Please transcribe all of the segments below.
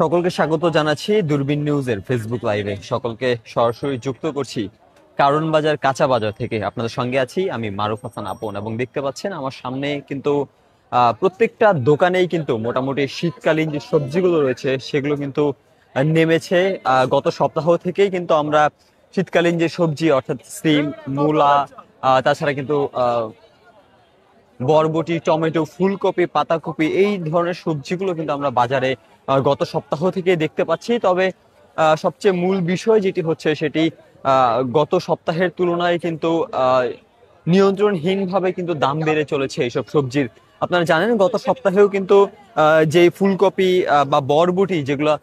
সকলকে স্বাগত জানাচ্ছি দূরবীন নিউজের ফেসবুক লাইভে। সকলকে সরাসরি যুক্ত করছি কারণ বাজার কাঁচা বাজার থেকে। আপনাদের সঙ্গে আছি আমি মারুফ হাসান আপন, এবং দেখতে পাচ্ছেন আমার সামনে কিন্তু প্রত্যেকটা দোকানেই কিন্তু মোটামুটি শীতকালীন যে সবজিগুলো রয়েছে সেগুলো কিন্তু নেমেছে। গত সপ্তাহ থেকেই কিন্তু আমরা শীতকালীন যে সবজি অর্থাৎ সিম, মূলা, তাছাড়া কিন্তু বরবটি, টমেটো, ফুলকপি, পাতাকপি এই ধরনের সবজিগুলো কিন্তু আমরা বাজারে গত সপ্তাহ থেকে দেখতে পাচ্ছি। তবে সবচেয়ে মূল বিষয় যেটি হচ্ছে সেটি গত সপ্তাহের তুলনায় কিন্তু নিয়ন্ত্রণহীনভাবে কিন্তু দাম বেড়ে চলেছে এইসব সবজির। আপনারা জানেন গত সপ্তাহেও কিন্তু যে ফুলকপি বা বরবটি যেগুলো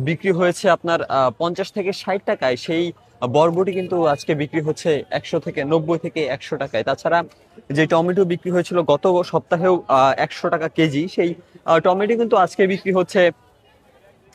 বিক্রি হয়েছে আপনার 50 থেকে 60 টাকায়, সেই বরবটি কিন্তু আজকে বিক্রি হচ্ছে 100 থেকে 90 থেকে 100 টাকায়। তাছাড়া যে টমেটো বিক্রি হয়েছিল গত সপ্তাহেও 100 টাকা কেজি, সেই টমেটো কিন্তু আজকে বিক্রি হচ্ছে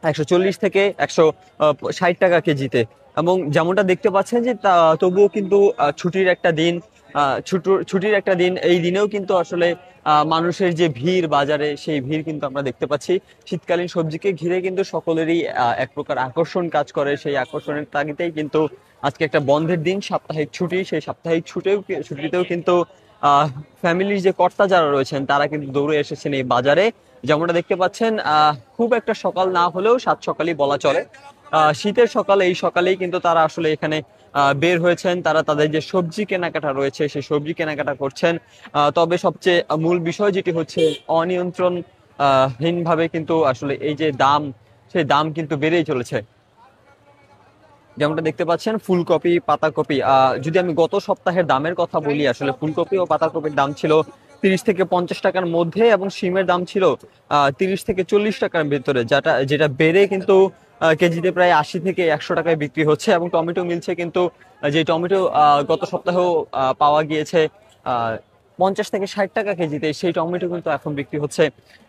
140 থেকে 160 টাকা কেজিতে। এবং যেমনটা দেখতে পাচ্ছেন যে তবুও কিন্তু ছুটির একটা দিন, ছুটির একটা দিন, এই দিনেও কিন্তু আসলে মানুষের যে ভিড় বাজারে, সেই ভিড় কিন্তু আমরা দেখতে পাচ্ছি। শীতকালীন সবজিকে ঘিরে কিন্তু সকলেরই এক প্রকার আকর্ষণ কাজ করে। সেই আকর্ষণের তাগিদেই কিন্তু আজকে একটা বন্ধের দিন, সাপ্তাহিক ছুটি। সেই সাপ্তাহিক ছুটিতেও কিন্তু ফ্যামিলির যে কর্তা যারা রয়েছেন তারা কিন্তু দৌড়ে এসেছেন এই বাজারে। যেমনটা দেখতে পাচ্ছেন খুব একটা সকাল না হলেও সাত সকালই বলা চলে। শীতের সকালে, এই সকালেই কিন্তু তারা আসলে এখানে বের হয়েছেন। তারা তাদের যে সবজি কেনাকাটা রয়েছে সেই সবজি কেনাকাটা করছেন। তবে সবচেয়ে মূল বিষয় যেটি হচ্ছে অনিয়ন্ত্রণ হীনভাবে কিন্তু আসলে এই যে দাম, সেই দাম কিন্তু বেড়েই চলেছে। যেমনটা দেখতে পাচ্ছেন ফুলকপি, পাতাকপি, যদি আমি গত সপ্তাহের দামের কথা বলি, আসলে ফুলকপি ও পাতাকপির দাম ছিল 30 থেকে 50 টাকার মধ্যে, এবং শিমের দাম ছিল 30 থেকে 40 টাকার ভেতরে, যেটা বেড়ে কিন্তু কেজিতে প্রায় 80 থেকে 100 টাকায় বিক্রি হচ্ছে। এবং টমেটো মিলছে কিন্তু, যে টমেটো গত সপ্তাহেও পাওয়া গিয়েছে 50 থেকে 60 টাকা কেজিতে, সেই টমেটো কিন্তু এখন বিক্রি হচ্ছে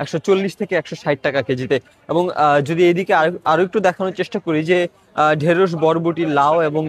140 থেকে 160 টাকা কেজিতে। এবং যদি এদিকে আরো একটু দেখানোর চেষ্টা করি যে ঢেঁড়স, বরবটি, লাউ, এবং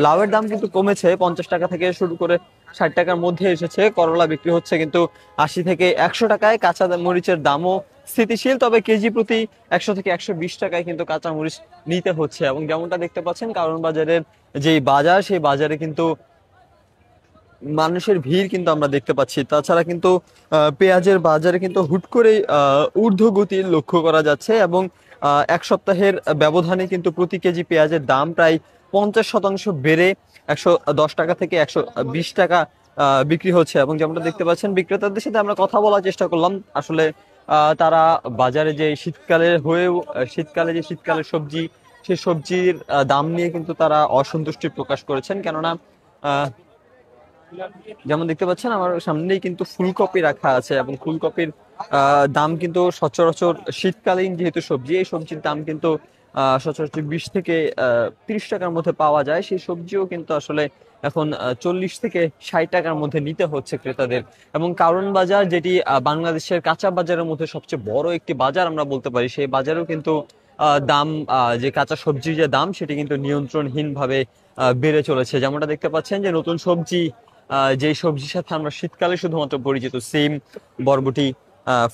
লাউয়ের দাম কিন্তু কমেছে, 50 টাকা থেকে শুরু করে 60 টাকার মধ্যে এসেছে। করলা বিক্রি হচ্ছে কিন্তু 80 থেকে 100 টাকায়। কাঁচা মরিচের দামও স্থিতিশীল, তবে কেজি প্রতি 100 থেকে 120 টাকায় কিন্তু কাঁচা মরিচ নিতে হচ্ছে। এবং যেমনটা দেখতে পাচ্ছেন কারণ বাজারের যেই বাজার, সেই বাজারে কিন্তু মানুষের ভিড় কিন্তু আমরা দেখতে পাচ্ছি। তাছাড়া কিন্তু পেঁয়াজের বাজারে কিন্তু হুট করে ঊর্ধ্বগতি লক্ষ্য করা যাচ্ছে, এবং এক সপ্তাহের ব্যবধানে কিন্তু প্রতি কেজি পেঁয়াজের দাম প্রায় 50% বেড়ে 110 টাকা থেকে 120 টাকা বিক্রি হচ্ছে। এবং যেমনটা দেখতে পাচ্ছেন বিক্রেতাদের সাথে আমরা কথা বলার চেষ্টা করলাম। আসলে তারা বাজারে যে শীতকালের সবজি, সেই সবজির দাম নিয়ে কিন্তু তারা অসন্তুষ্টি প্রকাশ করেছেন। কেননা যেমন দেখতে পাচ্ছেন আমার সামনেই কিন্তু ফুলকপি রাখা আছে, এবং ফুলকপির দাম কিন্তু সচরাচর শীতকালীন যেহেতু সবজি, এই সবজির দাম কিন্তু সচরাচর 20 থেকে 30 টাকার মধ্যে পাওয়া যায়। সেই সবজিও কিন্তু আসলে এখন 40 থেকে 60 টাকার মধ্যে নিতে হচ্ছে ক্রেতাদের। এবং কারণ বাজার, যেটি বাংলাদেশের কাঁচা বাজারের মধ্যে সবচেয়ে বড় একটি বাজার আমরা বলতে পারি, সেই বাজারেও কিন্তু দাম, যে কাঁচা সবজির যে দাম, সেটি কিন্তু নিয়ন্ত্রণহীন ভাবে বেড়ে চলেছে। যেমনটা দেখতে পাচ্ছেন যে নতুন সবজি, যে সবজির সাথে আমরা শীতকালে শুধুমাত্র পরিচিত, সিম, বরবটি,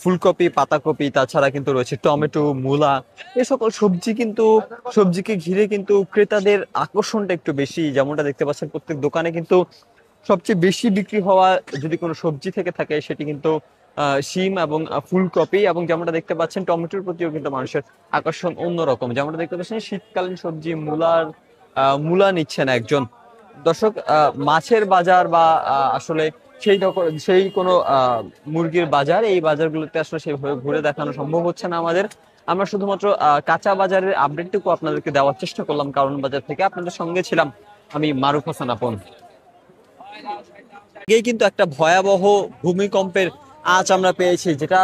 ফুলকপি, পাতাকপি, তাছাড়া কিন্তু রয়েছে টমেটো, মূলা, এই সকল সবজিকে ঘিরে কিন্তু ক্রেতাদের আকর্ষণটা একটু বেশি। যেমনটা দেখতে পাচ্ছেন প্রত্যেক দোকানে কিন্তু সবচেয়ে বেশি বিক্রি হওয়া যদি কোনো সবজি থেকে থাকে সেটি কিন্তু শিম এবং ফুলকপি। এবং যেমনটা দেখতে পাচ্ছেন টমেটোর প্রতিও কিন্তু মানুষের আকর্ষণ অন্যরকম। যেমনটা দেখতে পাচ্ছেন শীতকালীন সবজি মূলা নিচ্ছেন একজন দর্শক। মাছের বাজার বা আসলে সেই কোনো মুরগির বাজার, এই বাজারগুলোতে আসলে সেভাবে ঘুরে দেখানো সম্ভব হচ্ছে না আমাদের। আমরা শুধুমাত্র কাঁচা বাজারের আপডেটটুকু আপনাদেরকে দেওয়ার চেষ্টা করলাম কারণ বাজার থেকে। আপনাদের সঙ্গে ছিলাম আমি মারুফ হাসান আপন। আগেই কিন্তু একটা ভয়াবহ ভূমিকম্পের আঁচ আমরা পেয়েছি, যেটা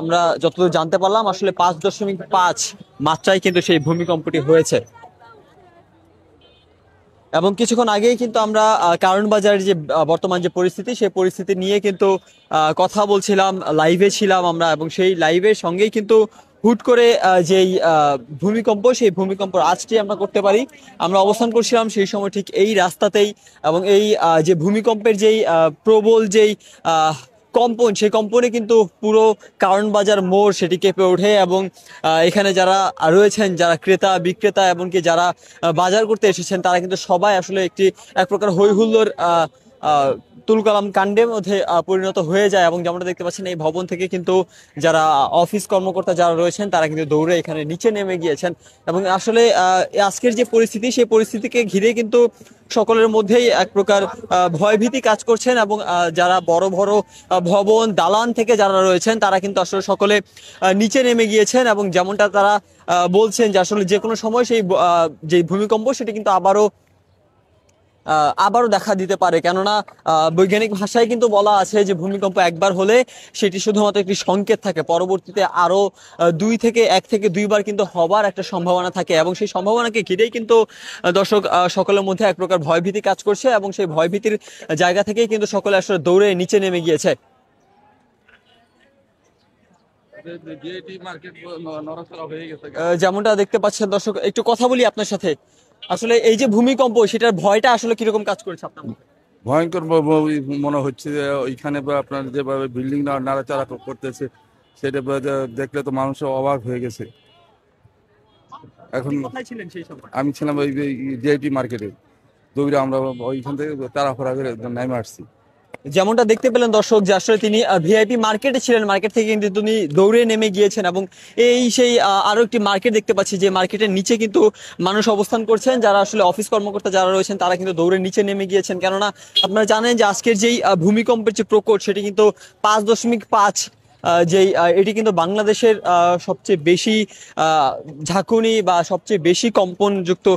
আমরা যতদূর জানতে পারলাম আসলে 5.5 মাত্রায় কিন্তু সেই ভূমিকম্পটি হয়েছে। এবং কিছুক্ষণ আগেই কিন্তু আমরা কারণ বাজারের যে বর্তমান যে পরিস্থিতি, সেই পরিস্থিতি নিয়ে কিন্তু কথা বলছিলাম, লাইভে ছিলাম আমরা। এবং সেই লাইভের সঙ্গেই কিন্তু হুট করে যেই ভূমিকম্প, সেই ভূমিকম্পের আঁচটি আমরা করতে পারি। আমরা অবস্থান করছিলাম সেই সময় ঠিক এই রাস্তাতেই, এবং এই যে ভূমিকম্পের যেই প্রবল যেই কম্পন, সেই কম্পনে কিন্তু পুরো কারণ বাজার মোড় সেটি কেঁপে ওঠে এবং এখানে যারা রয়েছেন, যারা ক্রেতা বিক্রেতা এমনকি যারা বাজার করতে এসেছেন, তারা কিন্তু সবাই আসলে এক প্রকার হই হুল্লোড় তুলকালাম কাণ্ডের মধ্যে পরিণত হয়ে যায়। এবং যেমনটা দেখতে পাচ্ছেন, এই ভবন থেকে কিন্তু যারা অফিস কর্মকর্তা যারা রয়েছেন, তারা কিন্তু দৌড়ে এখানে নিচে নেমে গিয়েছেন। এবং আসলে আজকের যে পরিস্থিতি, সেই পরিস্থিতিকে ঘিরে কিন্তু সকলের মধ্যেই এক প্রকার ভয়ভীতি কাজ করছেন। এবং যারা বড় বড় ভবন দালান থেকে যারা রয়েছেন, তারা কিন্তু আসলে সকলে নিচে নেমে গিয়েছেন। এবং যেমনটা তারা বলছেন যে আসলে যে কোনো সময় সেই যে ভূমিকম্প সেটি কিন্তু আবারও দেখা দিতে পারে। কেননা বৈজ্ঞানিক ভাষায় কিন্তু বলা আছে যে ভূমিকম্প একবার হলে সেটি শুধুমাত্র একটি সংকেত থাকে, পরবর্তীতে আরো এক থেকে দুইবার কিন্তু হবার একটা সম্ভাবনা থাকে। এবং সেই সম্ভাবনাকে ঘিরেই কিন্তু দর্শক সকলের মধ্যে এক প্রকার ভয়ভীতি কাজ করছে এবং সেই ভয়ভীতির জায়গা থেকেই কিন্তু সকলে আসলে দৌড়ে নিচে নেমে গিয়েছে। যেমনটা দেখতে পাচ্ছেন দর্শক, একটু কথা বলি আপনার সাথে। আসলে এই যে ভূমিকম্প, সেটার ভয়টা আসলে কিরকম কাজ করেছে আপনার মধ্যে? ভয়ঙ্কর মনে হচ্ছে যে ওইখানে বা আপনার যেভাবে বিল্ডিং নাড়াচাড়া করতেছে, সেটা দেখলে তো মানুষ অবাক হয়ে গেছে। এখন কোথায় ছিলেন সেই সময়? আমি ছিলাম ওই জিআইটি মার্কেটে, দৌড়ে আমরা ওইখান থেকে তাড়াহুড়া করে নেমে আসছি। যেমনটা দেখতে পেলেন দর্শক, যে আসলে তিনি ভিআইপি মার্কেটে ছিলেন, মার্কেট থেকে কিন্তু তিনি দৌড়ে নেমে গিয়েছেন। এবং সেই আরো একটি মার্কেট দেখতে পাচ্ছি, যে মার্কেটের নিচে কিন্তু মানুষ অবস্থান করছেন, যারা আসলে অফিস কর্মকর্তা যারা রয়েছেন, তারা কিন্তু দৌড়ে নিচে নেমে গিয়েছেন। কেননা আপনারা জানেন যে আজকের যেই ভূমিকম্পের যে প্রকোপ, সেটি কিন্তু 5.5, যেই এটি কিন্তু বাংলাদেশের সবচেয়ে বেশি ঝাঁকুনি বা সবচেয়ে বেশি কম্পনযুক্ত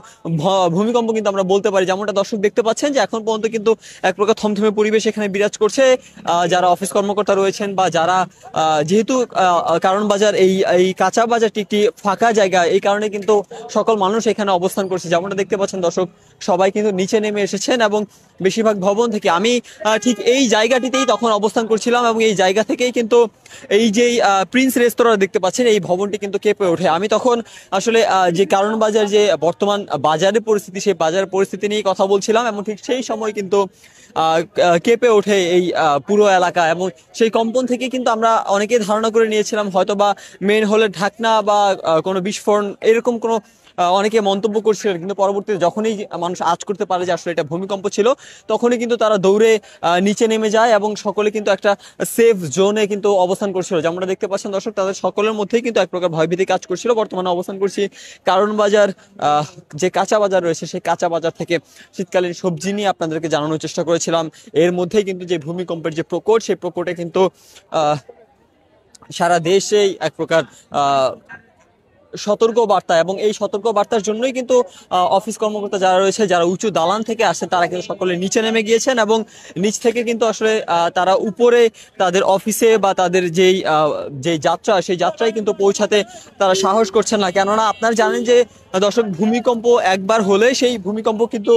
ভূমিকম্প কিন্তু আমরা বলতে পারি। যেমনটা দর্শক দেখতে পাচ্ছেন, যে এখন পর্যন্ত কিন্তু এক প্রকার থমথমে পরিবেশ এখানে বিরাজ করছে। যারা অফিস কর্মকর্তা রয়েছেন বা যারা যেহেতু কারণ বাজার এই কাঁচা বাজারটি একটি ফাঁকা জায়গা, এই কারণে কিন্তু সকল মানুষ এখানে অবস্থান করছে। যেমনটা দেখতে পাচ্ছেন দর্শক, সবাই কিন্তু নিচে নেমে এসেছেন এবং বেশিরভাগ ভবন থেকে, আমি ঠিক এই জায়গাটিতেই তখন অবস্থান করছিলাম এবং এই জায়গা থেকেই কিন্তু এই যে প্রিন্স রেস্তোরাঁ দেখতে পাচ্ছেন, এই ভবনটি কিন্তু কেঁপে ওঠে। আমি তখন আসলে যে কারণ বাজার যে বর্তমান বাজারের পরিস্থিতি, সেই বাজারের পরিস্থিতি নিয়ে কথা বলছিলাম এবং ঠিক সেই সময় কিন্তু কেঁপে ওঠে এই পুরো এলাকা। এবং সেই কম্পন থেকে কিন্তু আমরা অনেকেই ধারণা করে নিয়েছিলাম হয়তো বা মেন হলের ঢাকনা বা কোনো বিস্ফোরণ, এরকম কোনো অনেকে মন্তব্য করছিল। কিন্তু পরবর্তীতে যখনই মানুষ আঁচ করতে পারে যে আসলে এটা ভূমিকম্প ছিল, তখনই কিন্তু তারা দৌড়ে নিচে নেমে যায় এবং সকলে কিন্তু একটা সেফ জোনে কিন্তু অবস্থান করছিল। যেমনটা দেখতে পাচ্ছেন দর্শক, তাদের সকলের মধ্যেই কিন্তু এক প্রকার ভয়ভীতি কাজ করছিল। বর্তমানে অবস্থান করছি কারণ বাজার, যে কাঁচা বাজার রয়েছে, সেই কাঁচা বাজার থেকে শীতকালীন সবজি নিয়ে আপনাদেরকে জানানোর চেষ্টা করেছিলাম। এর মধ্যেই কিন্তু যে ভূমিকম্পের যে প্রকোপ, সেই প্রকোপে কিন্তু সারা দেশেই এক প্রকার সতর্ক বার্তা, এবং এই সতর্ক বার্তার জন্যই কিন্তু অফিস কর্মকর্তা যারা রয়েছে, যারা উঁচু দালান থেকে আসেন, তারা কিন্তু সকলে নিচে নেমে গিয়েছেন এবং নিচ থেকে কিন্তু আসলে তারা উপরে তাদের অফিসে বা তাদের যে যাত্রা, সেই যাত্রায় কিন্তু পৌঁছাতে তারা সাহস করছেন না। কেননা আপনারা জানেন যে দর্শক, ভূমিকম্প একবার হলে সেই ভূমিকম্প কিন্তু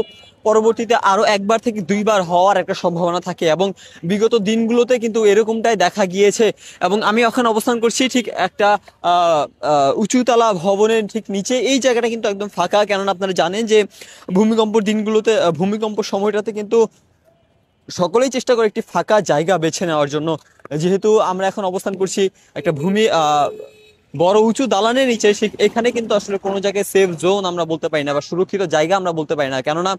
পরবর্তীতে আরো একবার থেকে দুইবার হওয়ার একটা সম্ভাবনা থাকে এবং বিগত দিনগুলোতে কিন্তু এরকমটাই দেখা গিয়েছে। এবং আমি এখন অবস্থান করছি ঠিক একটা উঁচুতলা ভবনের ঠিক নিচে। এই জায়গাটা কিন্তু একদম ফাঁকা, কেননা আপনারা জানেন যে ভূমিকম্পর দিনগুলোতে, ভূমিকম্প সময়টাতে কিন্তু সকলেই চেষ্টা করে একটি ফাঁকা জায়গা বেছে নেওয়ার জন্য। যেহেতু আমরা এখন অবস্থান করছি একটা বড় উঁচু দালানের নিচে, এখানে কিন্তু আসলে কোনো জায়গায় সেফ জোন আমরা বলতে পারি না বা সুরক্ষিত জায়গা আমরা বলতে পারি না। কেননা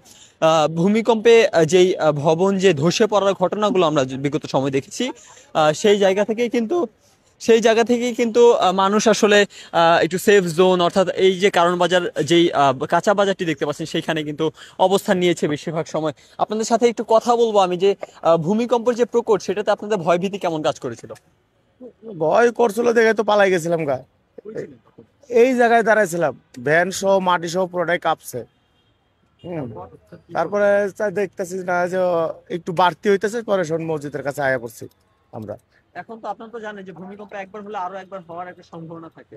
ভূমিকম্পে যেই ভবন যে ধসে পড়ার ঘটনাগুলো আমরা বিগত সময় দেখেছি, সেই জায়গা থেকেই কিন্তু মানুষ আসলে একটু সেফ জোন, অর্থাৎ এই যে কারণ বাজার, যেই কাঁচা বাজারটি দেখতে পাচ্ছেন, সেইখানে কিন্তু অবস্থান নিয়েছে বেশিরভাগ সময়। আপনাদের সাথে একটু কথা বলবো আমি, যে ভূমিকম্পের যে প্রকোপ, সেটাতে আপনাদের ভয়ভীতি কেমন কাজ করেছিল? ভয় করছিল দেখে তো পালাই গেছিলাম গা। এই জায়গায় দাঁড়াইছিলাম, ভ্যান সহ মাটি সহ পুরোটাই কাঁপছে। তারপরে দেখতেছি না যে একটু বাড়তি হইতেছে, পরে শোন মসজিদের কাছে আয়া পড়ছি আমরা। এখন তো আপনারা তো জানেন যে ভূমিকম্প একবার হলে আরো একবার হওয়ার একটা সম্ভাবনা থাকে।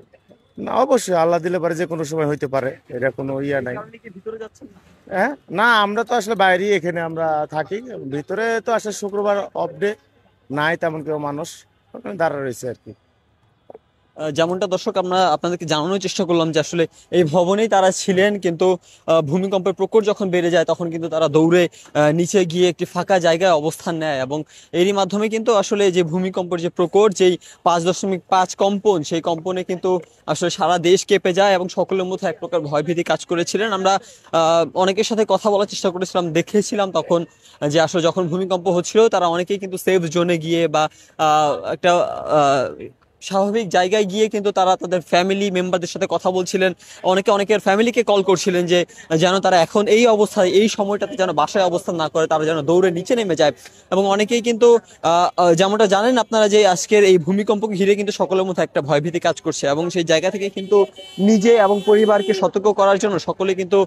না অবশ্যই আল্লাহ দিলে পারে, যে কোনো সময় হইতে পারে, এটা কোনো ইয়া নাই। কারণে কি ভিতরে যাচ্ছেন না? হ্যাঁ না, আমরা তো আসলে বাইরেই এখানে আমরা থাকি, ভিতরে তো আসলে শুক্রবার অফ ডে নাই তেমন কেউ মানুষ, ওখানে দাঁড়া রয়েছে আর কি। যেমনটা দর্শক আমরা আপনাদেরকে জানানোর চেষ্টা করলাম যে আসলে এই ভবনেই তারা ছিলেন, কিন্তু ভূমিকম্পের প্রকোপ যখন বেড়ে যায় তখন কিন্তু তারা দৌড়ে নিচে গিয়ে একটি ফাঁকা জায়গায় অবস্থান নেয়, এবং এরই মাধ্যমে কিন্তু আসলে যে ভূমিকম্পের যে প্রকোপ, যেই 5.5 কম্পন, সেই কম্পনে কিন্তু আসলে সারা দেশ কেঁপে যায় এবং সকলের মধ্যে এক প্রকার ভয়ভীতি কাজ করেছিলেন। আমরা অনেকের সাথে কথা বলার চেষ্টা করেছিলাম, দেখেছিলাম তখন যে আসলে যখন ভূমিকম্প হচ্ছিল তারা অনেকেই কিন্তু সেফ জোনে গিয়ে বা একটা স্বাভাবিক জায়গায় গিয়ে কিন্তু তারা তাদের ফ্যামিলি মেম্বারদের সাথে কথা বলছিলেন। অনেকের ফ্যামিলিকে কল করছিলেন যে যেন তারা এখন এই অবস্থায় এই সময়টাতে যেন বাসায় অবস্থান না করে, তারা যেন দৌড়ে নিচে নেমে যায়। এবং অনেকেই কিন্তু যেমনটা জানেন আপনারা যে আজকের এই ভূমিকম্পকে ঘিরে কিন্তু সকলের মধ্যে একটা ভয়ভীতি কাজ করছে, এবং সেই জায়গা থেকে কিন্তু নিজে এবং পরিবারকে সতর্ক করার জন্য সকলে কিন্তু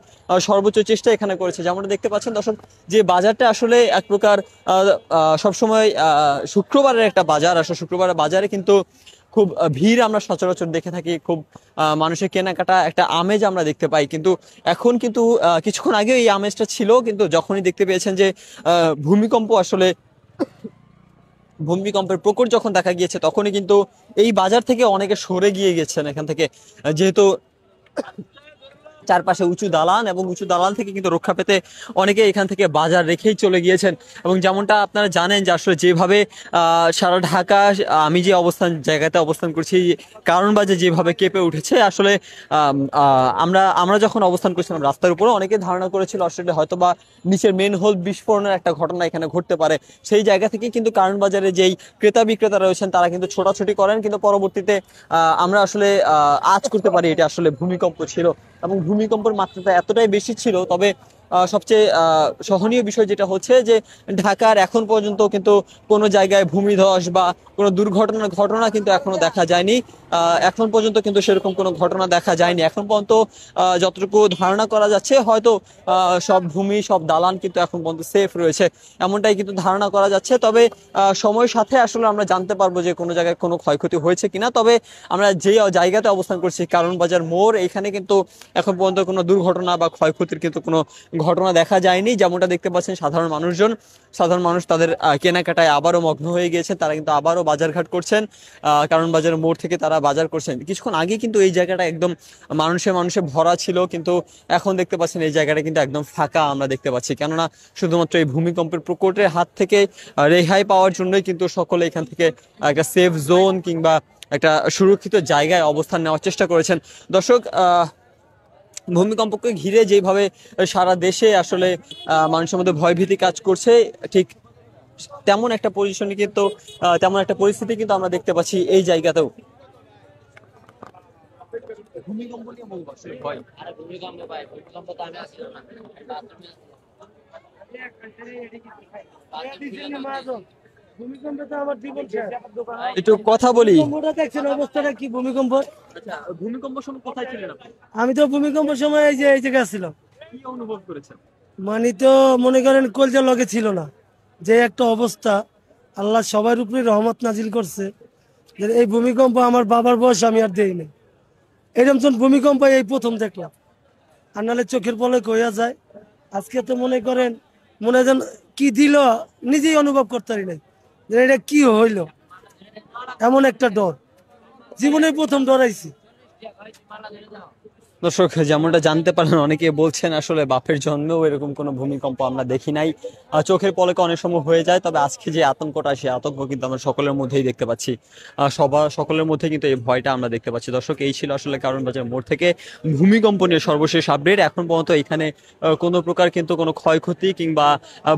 সর্বোচ্চ চেষ্টা এখানে করেছে। যেমনটা দেখতে পাচ্ছেন দর্শক, যে বাজারটা আসলে এক প্রকার সবসময় শুক্রবারের একটা বাজার, আসলে শুক্রবারের বাজারে কিন্তু খুব ভিড় আমরা সচরাচর দেখে থাকি, খুব মানুষের কেনাকাটা একটা আমেজ আমরা দেখতে পাই। কিন্তু এখন কিন্তু কিছুক্ষণ আগে এই আমেজটা ছিল, কিন্তু যখনই দেখতে পেয়েছেন যে ভূমিকম্পের প্রকোপ যখন দেখা গিয়েছে তখনই কিন্তু এই বাজার থেকে অনেকে সরে গিয়ে গেছেন এখান থেকে, যেহেতু চারপাশে উঁচু দালান, এবং উঁচু দালান থেকে কিন্তু রক্ষা পেতে অনেকে এখান থেকে বাজার রেখেই চলে গিয়েছেন। এবং যেমনটা আপনারা জানেন যে আসলে যেভাবে সারা ঢাকা, আমি যে জায়গাতে অবস্থান করছি, কারণ বাজার যেভাবে কেঁপে উঠেছে, আসলে আমরা যখন অবস্থান করছিলাম রাস্তার উপরে, অনেকে ধারণা করেছিল আসলে হয়তো বা নিচের মেন হোল বিস্ফোরণের একটা ঘটনা এখানে ঘটতে পারে। সেই জায়গা থেকে কিন্তু কারণ বাজারে যেই ক্রেতা বিক্রেতা রয়েছেন তারা কিন্তু ছোটাছুটি করেন, কিন্তু পরবর্তীতে আমরা আসলে আঁচ করতে পারি এটা আসলে ভূমিকম্প ছিল। এবং ভূমিকম্পের মাত্রাটা এতটাই বেশি ছিল, তবে সবচেয়ে সহনীয় বিষয় যেটা হচ্ছে যে ঢাকার এখন পর্যন্ত কিন্তু কোনো জায়গায় ভূমিধস বা কোনো দুর্ঘটনার ঘটনা কিন্তু এখনো দেখা যায়নি। এখন পর্যন্ত কিন্তু সেরকম কোনো ঘটনা দেখা যায়নি এখন পর্যন্ত। যতটুকু ধারণা করা যাচ্ছে হয়তো সব দালান কিন্তু এখন পর্যন্ত সেফ রয়েছে, এমনটাই কিন্তু ধারণা করা যাচ্ছে। তবে সময়ের সাথে আসলে আমরা জানতে পারবো যে কোনো জায়গায় কোনো ক্ষয়ক্ষতি হয়েছে কিনা। তবে আমরা যে জায়গাতে অবস্থান করছি, কারণ বাজার মোড়, এখানে কিন্তু এখন পর্যন্ত কোনো দুর্ঘটনা বা ক্ষয়ক্ষতির কিন্তু কোনো ঘটনা দেখা যায়নি। যেমনটা দেখতে পাচ্ছেন সাধারণ মানুষ তাদের কেনাকাটায় আবারও মগ্ন হয়ে গিয়েছে, তারা কিন্তু আবারও বাজারঘাট করছেন, কারণ বাজারের মোড় থেকে তারা বাজার করছেন। কিছুক্ষণ আগে কিন্তু এই জায়গাটা একদম মানুষে ভরা ছিল, কিন্তু এখন দেখতে পাচ্ছেন এই জায়গাটা কিন্তু একদম ফাঁকা আমরা দেখতে পাচ্ছি, কেননা শুধুমাত্র এই ভূমিকম্পের প্রকোপের হাত থেকে রেহাই পাওয়ার জন্যই কিন্তু সকলে এখান থেকে একটা সেফ জোন কিংবা একটা সুরক্ষিত জায়গায় অবস্থান নেওয়ার চেষ্টা করেছেন। দর্শক, ভূমিকম্পকে ঘিরে যেভাবে সারা দেশে আসলে মানুষের মধ্যে ভয়ভীতি কাজ করছে, ঠিক তেমন একটা পজিশনে কিন্তু তেমন একটা পরিস্থিতি কিন্তু আমরা দেখতে পাচ্ছি এই জায়গাতেও। ভূমিকম্প নিয়ে বলবো আসলে ভয়। ভূমিকম্প তো আমি আসছিলাম না। একটু কথা বলি। অবস্থাটা কি ভূমিকম্প? ভূমিকম্প সময় কোথায় ছিলেন আপনি? আমি তো ভূমিকম্পের সময় এই জায়গায় ছিলাম। কি অনুভব করেছেন? মানে তো মনে করেন কলজা লগে ছিল না, যে একটা অবস্থা। আল্লাহ সবার উপরে রহমত নাজিল করছে যে এই ভূমিকম্প আমার বাবার বয়স আমি আর দেই নাই। এরকম ভূমিকম্প এই প্রথম দেখলাম, আর নাহলে চোখের পলক হইয়া যায়। আজকে তো মনে করেন যেন কি দিল নিজেই অনুভব করতে পারি নাই যে এটা কি হইলো। এমন একটা ডর, জীবনে প্রথম ডরাইছি। দর্শক, যেমনটা জানতে পারলেন, অনেকে বলছেন আসলে বাপের জন্মেও এরকম কোনো ভূমিকম্প আমরা দেখি নাই, চোখের পলকে অনেক সময় হয়ে যায়। তবে আজকে যে আতঙ্কটা, সেই আতঙ্ক কিন্তু আমরা সকলের মধ্যেই দেখতে পাচ্ছি, সকলের মধ্যে কিন্তু এই ভয়টা আমরা দেখতে পাচ্ছি। দর্শক, এই ছিল আসলে কারণ বাজার মোড় থেকে ভূমিকম্প নিয়ে সর্বশেষ আপডেট। এখন পর্যন্ত এখানে কোনো প্রকার কিন্তু কোনো ক্ষয়ক্ষতি কিংবা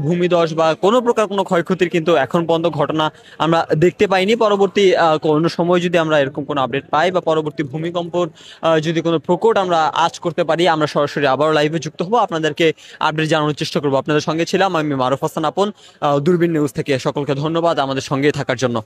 ভূমিধস বা কোনো প্রকার কোনো ক্ষয়ক্ষতির কিন্তু এখন পর্যন্ত ঘটনা আমরা দেখতে পাইনি। পরবর্তী কোনো সময় যদি আমরা এরকম কোনো আপডেট পাই বা পরবর্তী ভূমিকম্পর যদি কোনো প্রকট আমরা আজ করতে পারি, আমরা সরাসরি আবারও লাইভে যুক্ত হবো, আপনাদেরকে আপডেট জানানোর চেষ্টা করবো। আপনাদের সঙ্গে ছিলাম আমি মারুফ হাসান আপন, দূরবীন নিউজ থেকে। সকলকে ধন্যবাদ আমাদের সঙ্গে থাকার জন্য।